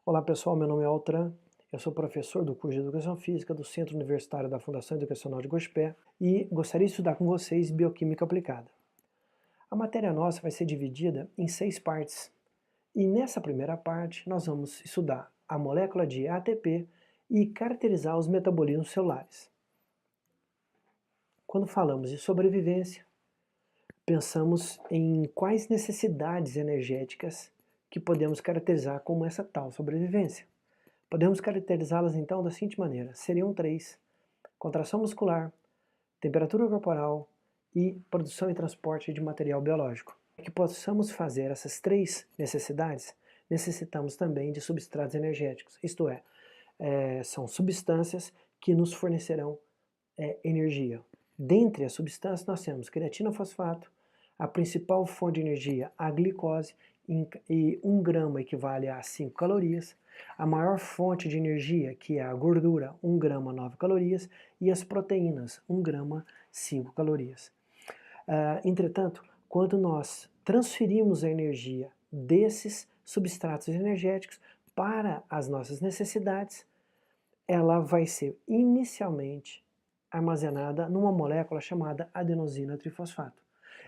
Olá pessoal, meu nome é Altran, eu sou professor do curso de Educação Física do Centro Universitário da Fundação Educacional de Gospé e gostaria de estudar com vocês Bioquímica Aplicada. A matéria nossa vai ser dividida em 6 partes e nessa primeira parte nós vamos estudar a molécula de ATP e caracterizar os metabolismos celulares. Quando falamos de sobrevivência, pensamos em quais necessidades energéticas que podemos caracterizar como essa tal sobrevivência. Podemos caracterizá-las então da seguinte maneira: seriam 3: contração muscular, temperatura corporal e produção e transporte de material biológico. Para que possamos fazer essas 3 necessidades, necessitamos também de substratos energéticos, isto é, são substâncias que nos fornecerão energia. Dentre as substâncias nós temos creatina fosfato, a principal fonte de energia, a glicose, e 1 grama equivale a 5 calorias. A maior fonte de energia, que é a gordura, 1 grama 9 calorias, e as proteínas, 1 grama 5 calorias. Entretanto, quando nós transferimos a energia desses substratos energéticos para as nossas necessidades, ela vai ser inicialmente armazenada numa molécula chamada adenosina trifosfato.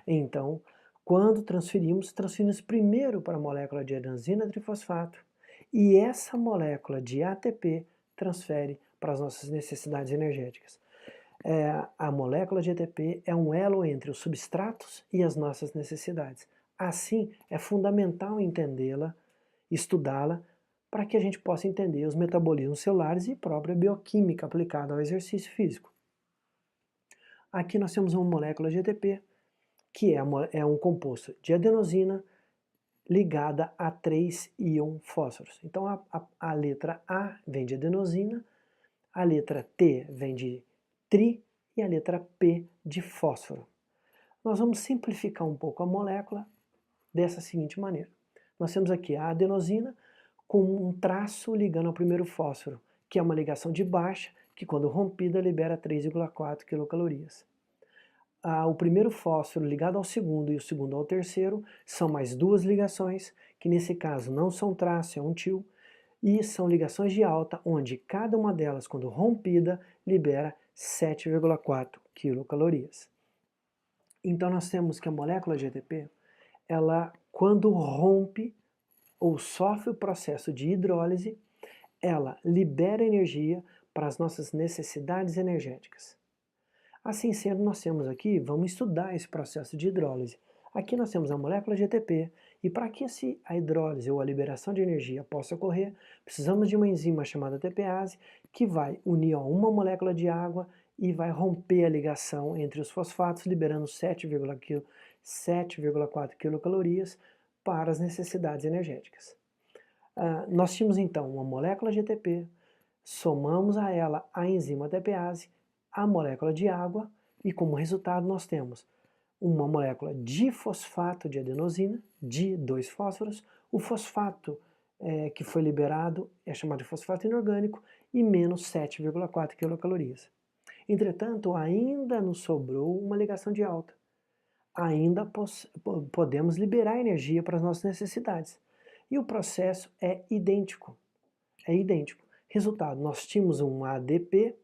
Então, quando transferimos primeiro para a molécula de adenosina trifosfato e essa molécula de ATP transfere para as nossas necessidades energéticas. A molécula de ATP é um elo entre os substratos e as nossas necessidades. Assim, é fundamental entendê-la, estudá-la, para que a gente possa entender os metabolismos celulares e própria bioquímica aplicada ao exercício físico. Aqui nós temos uma molécula de ATP, que é um composto de adenosina ligada a 3 íons fósforos. Então a letra A vem de adenosina, a letra T vem de tri e a letra P de fósforo. Nós vamos simplificar um pouco a molécula dessa seguinte maneira. Nós temos aqui a adenosina com um traço ligando ao primeiro fósforo, que é uma ligação de baixa, que quando rompida libera 3,4 quilocalorias. O primeiro fósforo ligado ao segundo e o segundo ao terceiro são mais 2 ligações, que nesse caso não são traço, é um tio, e são ligações de alta, onde cada uma delas, quando rompida, libera 7,4 quilocalorias. Então nós temos que a molécula de ATP, ela quando rompe ou sofre o processo de hidrólise, ela libera energia para as nossas necessidades energéticas. Assim sendo, nós temos aqui, vamos estudar esse processo de hidrólise. Aqui nós temos a molécula de ATP, e para que a hidrólise ou a liberação de energia possa ocorrer, precisamos de uma enzima chamada ATPase, que vai unir a uma molécula de água e vai romper a ligação entre os fosfatos, liberando 7,4 quilocalorias para as necessidades energéticas. Nós tínhamos então uma molécula de ATP, somamos a ela a enzima ATPase, a molécula de água, e como resultado nós temos uma molécula de fosfato de adenosina, de 2 fósforos, o fosfato que foi liberado é chamado de fosfato inorgânico, e menos 7,4 quilocalorias. Entretanto, ainda nos sobrou uma ligação de alta. Ainda podemos liberar energia para as nossas necessidades. E o processo é idêntico. Resultado, nós tínhamos um ADP,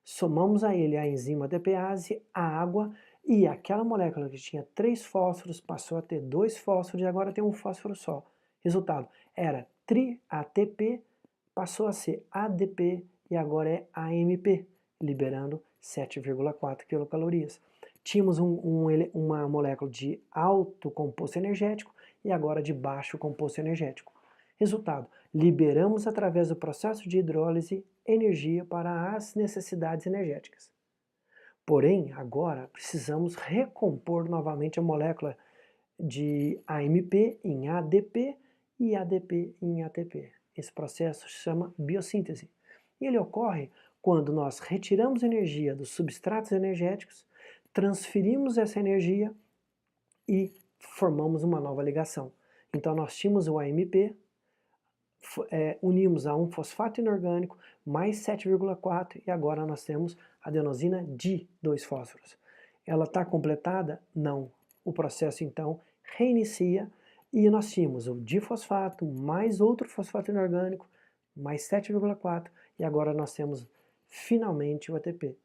somamos a ele a enzima ATPase, a água, e aquela molécula que tinha 3 fósforos passou a ter 2 fósforos e agora tem um fósforo só. Resultado, era tri-ATP, passou a ser ADP e agora é AMP, liberando 7,4 quilocalorias. Tínhamos uma molécula de alto composto energético e agora de baixo composto energético. Resultado, liberamos através do processo de hidrólise energia para as necessidades energéticas. Porém, agora precisamos recompor novamente a molécula de AMP em ADP e ADP em ATP. Esse processo se chama biossíntese. E ele ocorre quando nós retiramos energia dos substratos energéticos, transferimos essa energia e formamos uma nova ligação. Então nós tínhamos o AMP, unimos a um fosfato inorgânico mais 7,4 e agora nós temos adenosina de 2 fósforos. Ela está completada? Não. O processo então reinicia E nós tínhamos o difosfato, mais outro fosfato inorgânico, mais 7,4, e agora nós temos finalmente o ATP.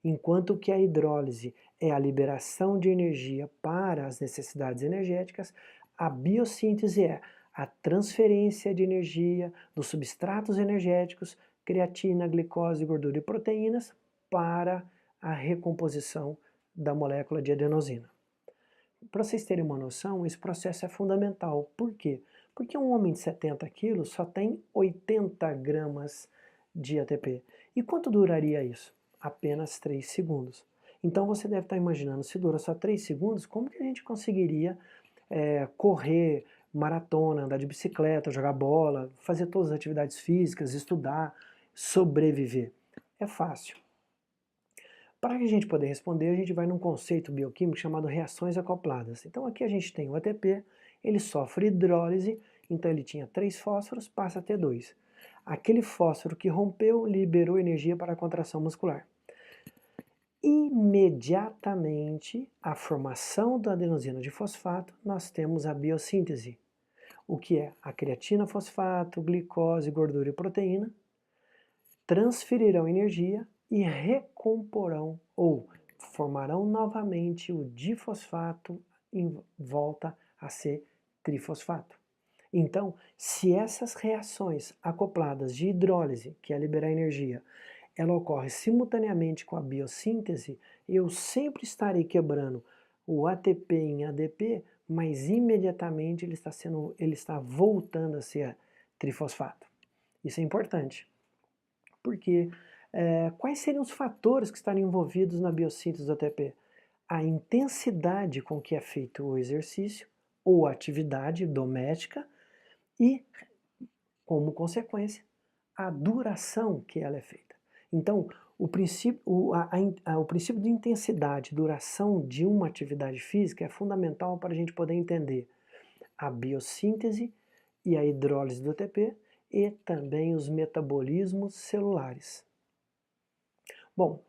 Enquanto que a hidrólise é a liberação de energia para as necessidades energéticas, a biossíntese é a transferência de energia dos substratos energéticos, creatina, glicose, gordura e proteínas, para a recomposição da molécula de adenosina. Para vocês terem uma noção, esse processo é fundamental. Por quê? Porque um homem de 70 quilos só tem 80 gramas de ATP. E quanto duraria isso? Apenas 3 segundos. Então você deve estar imaginando, se dura só 3 segundos, como que a gente conseguiria correr, maratona, andar de bicicleta, jogar bola, fazer todas as atividades físicas, estudar, sobreviver? É fácil. Para a gente poder responder, a gente vai num conceito bioquímico chamado reações acopladas. Então aqui a gente tem o ATP, ele sofre hidrólise, então ele tinha 3 fósforos, passa a ter 2. Aquele fósforo que rompeu liberou energia para a contração muscular. Imediatamente, a formação da adenosina de fosfato, nós temos a biossíntese, o que é a creatina, fosfato, glicose, gordura e proteína, transferirão energia e recomporão ou formarão novamente o difosfato em volta a ser trifosfato. Então, se essas reações acopladas de hidrólise, que é liberar energia, ela ocorre simultaneamente com a biossíntese, eu sempre estarei quebrando o ATP em ADP, mas imediatamente ele está voltando a ser trifosfato. Isso é importante. Porque quais seriam os fatores que estariam envolvidos na biossíntese do ATP? A intensidade com que é feito o exercício ou a atividade doméstica e, como consequência, a duração que ela é feita. Então, o princípio de intensidade, duração de uma atividade física é fundamental para a gente poder entender a biossíntese e a hidrólise do ATP e também os metabolismos celulares. Bom,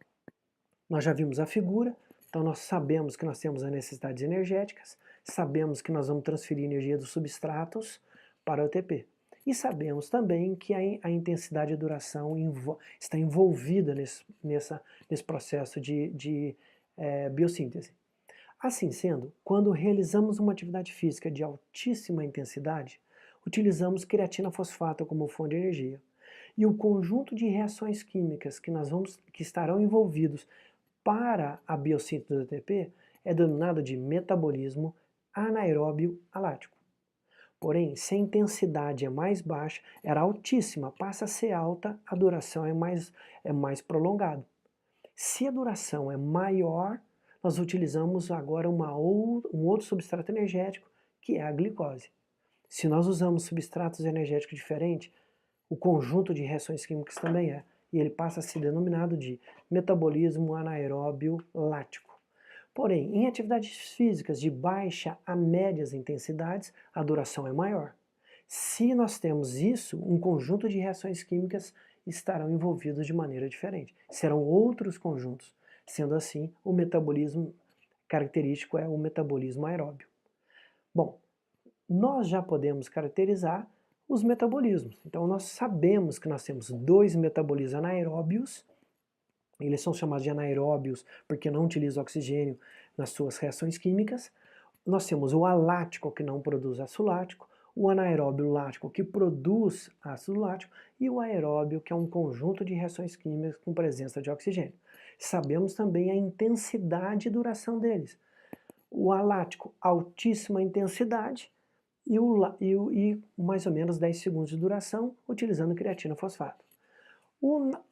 nós já vimos a figura, então nós sabemos que nós temos as necessidades energéticas, sabemos que nós vamos transferir energia dos substratos para o ATP. E sabemos também que a intensidade e a duração está envolvida nesse processo de biossíntese. Assim sendo, quando realizamos uma atividade física de altíssima intensidade, utilizamos creatina fosfato como fonte de energia. E o conjunto de reações químicas que estarão envolvidos para a biossíntese do ATP é denominado de metabolismo anaeróbio alático. Porém, se a intensidade é mais baixa, era altíssima, passa a ser alta, a duração é mais prolongada. Se a duração é maior, nós utilizamos agora um outro substrato energético, que é a glicose. Se nós usamos substratos energéticos diferentes, o conjunto de reações químicas também é, e ele passa a ser denominado de metabolismo anaeróbio lático. Porém, em atividades físicas de baixa a médias intensidades, a duração é maior. Se nós temos isso, um conjunto de reações químicas estarão envolvidos de maneira diferente. Serão outros conjuntos. Sendo assim, o metabolismo característico é o metabolismo aeróbio. Bom, nós já podemos caracterizar os metabolismos. Então, nós sabemos que nós temos 2 metabolismos anaeróbios. Eles são chamados de anaeróbios porque não utilizam oxigênio nas suas reações químicas. Nós temos o alático, que não produz ácido lático, o anaeróbio lático, que produz ácido lático, e o aeróbio, que é um conjunto de reações químicas com presença de oxigênio. Sabemos também a intensidade e duração deles. O alático, altíssima intensidade, e mais ou menos 10 segundos de duração, utilizando creatina fosfato.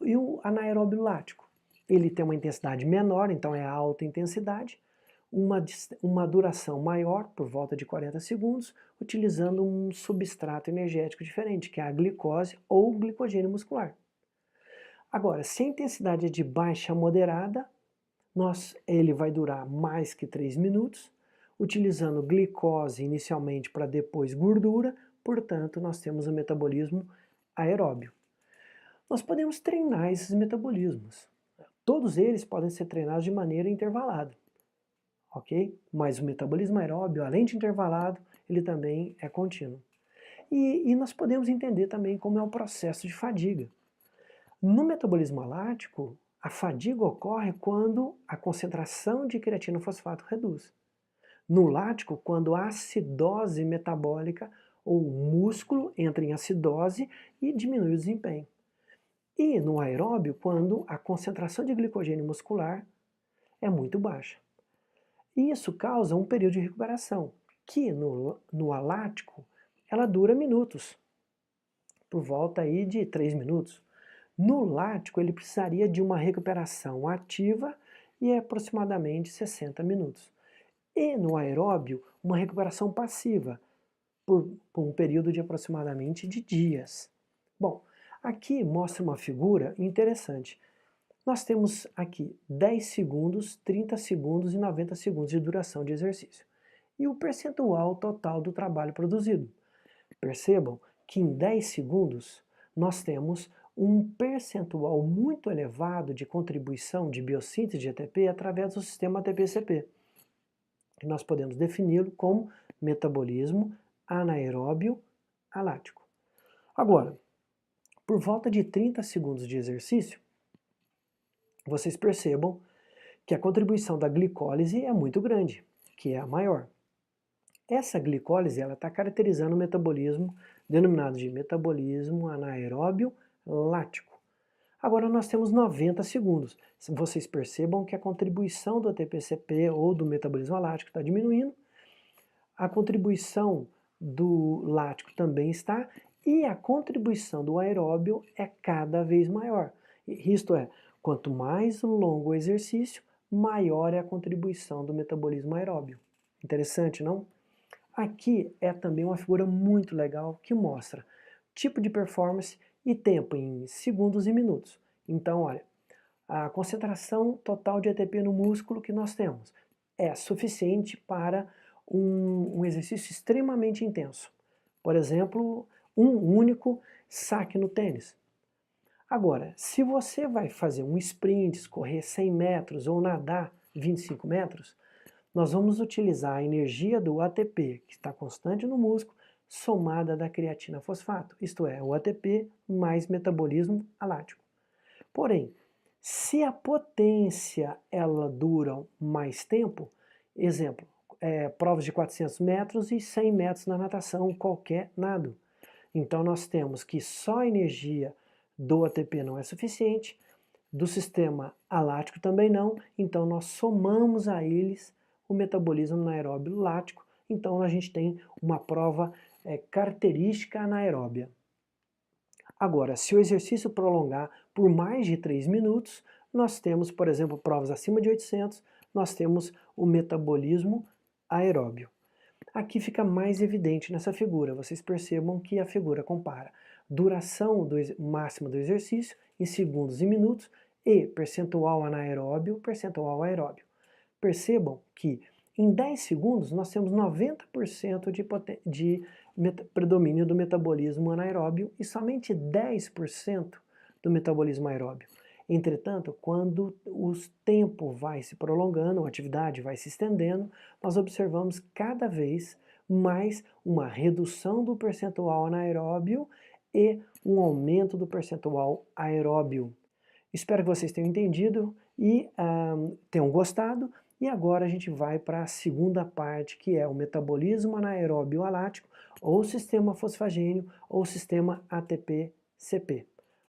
E o anaeróbio lático, ele tem uma intensidade menor, então é alta intensidade, uma duração maior, por volta de 40 segundos, utilizando um substrato energético diferente, que é a glicose ou glicogênio muscular. Agora, se a intensidade é de baixa a moderada, ele vai durar mais que 3 minutos, utilizando glicose inicialmente para depois gordura, portanto, nós temos o metabolismo aeróbio. Nós podemos treinar esses metabolismos. Todos eles podem ser treinados de maneira intervalada, ok? Mas o metabolismo aeróbio, além de intervalado, ele também é contínuo. E nós podemos entender também como é o processo de fadiga. No metabolismo alático, a fadiga ocorre quando a concentração de creatina fosfato reduz. No lático, quando a acidose metabólica ou o músculo entra em acidose e diminui o desempenho. E no aeróbio, quando a concentração de glicogênio muscular é muito baixa. E isso causa um período de recuperação, que no alático ela dura minutos, por volta aí de 3 minutos. No lático ele precisaria de uma recuperação ativa e é aproximadamente 60 minutos. E no aeróbio, uma recuperação passiva, por um período de aproximadamente de dias. Bom, aqui mostra uma figura interessante. Nós temos aqui 10 segundos, 30 segundos e 90 segundos de duração de exercício. E o percentual total do trabalho produzido. Percebam que em 10 segundos nós temos um percentual muito elevado de contribuição de biossíntese de ATP através do sistema ATP-CP. Nós podemos defini-lo como metabolismo anaeróbio alático. Agora, por volta de 30 segundos de exercício, vocês percebam que a contribuição da glicólise é muito grande, que é a maior. Essa glicólise está caracterizando o metabolismo denominado de metabolismo anaeróbio lático. Agora nós temos 90 segundos. Vocês percebam que a contribuição do ATP-CP ou do metabolismo alático está diminuindo, a contribuição do lático também está, e a contribuição do aeróbio é cada vez maior. Isto é, quanto mais longo o exercício, maior é a contribuição do metabolismo aeróbio. Interessante, não? Aqui é também uma figura muito legal que mostra tipo de performance e tempo em segundos e minutos. Então, olha, a concentração total de ATP no músculo que nós temos é suficiente para um exercício extremamente intenso. Por exemplo, um único saque no tênis. Agora, se você vai fazer um sprint, correr 100 metros ou nadar 25 metros, nós vamos utilizar a energia do ATP, que está constante no músculo, somada da creatina fosfato, isto é, o ATP mais metabolismo alático. Porém, se a potência ela dura mais tempo, exemplo, provas de 400 metros e 100 metros na natação, qualquer nado. Então nós temos que só a energia do ATP não é suficiente, do sistema alático também não, então nós somamos a eles o metabolismo anaeróbio lático, então a gente tem uma prova característica anaeróbia. Agora, se o exercício prolongar por mais de 3 minutos, nós temos, por exemplo, provas acima de 800, nós temos o metabolismo aeróbio. Aqui fica mais evidente nessa figura, vocês percebam que a figura compara duração máxima do exercício em segundos e minutos e percentual anaeróbio, percentual aeróbio. Percebam que em 10 segundos nós temos 90% de predomínio do metabolismo anaeróbio e somente 10% do metabolismo aeróbio. Entretanto, quando o tempo vai se prolongando, a atividade vai se estendendo, nós observamos cada vez mais uma redução do percentual anaeróbio e um aumento do percentual aeróbio. Espero que vocês tenham entendido e tenham gostado. E agora a gente vai para a segunda parte, que é o metabolismo anaeróbio alático, ou sistema fosfagênio, ou sistema ATP-CP.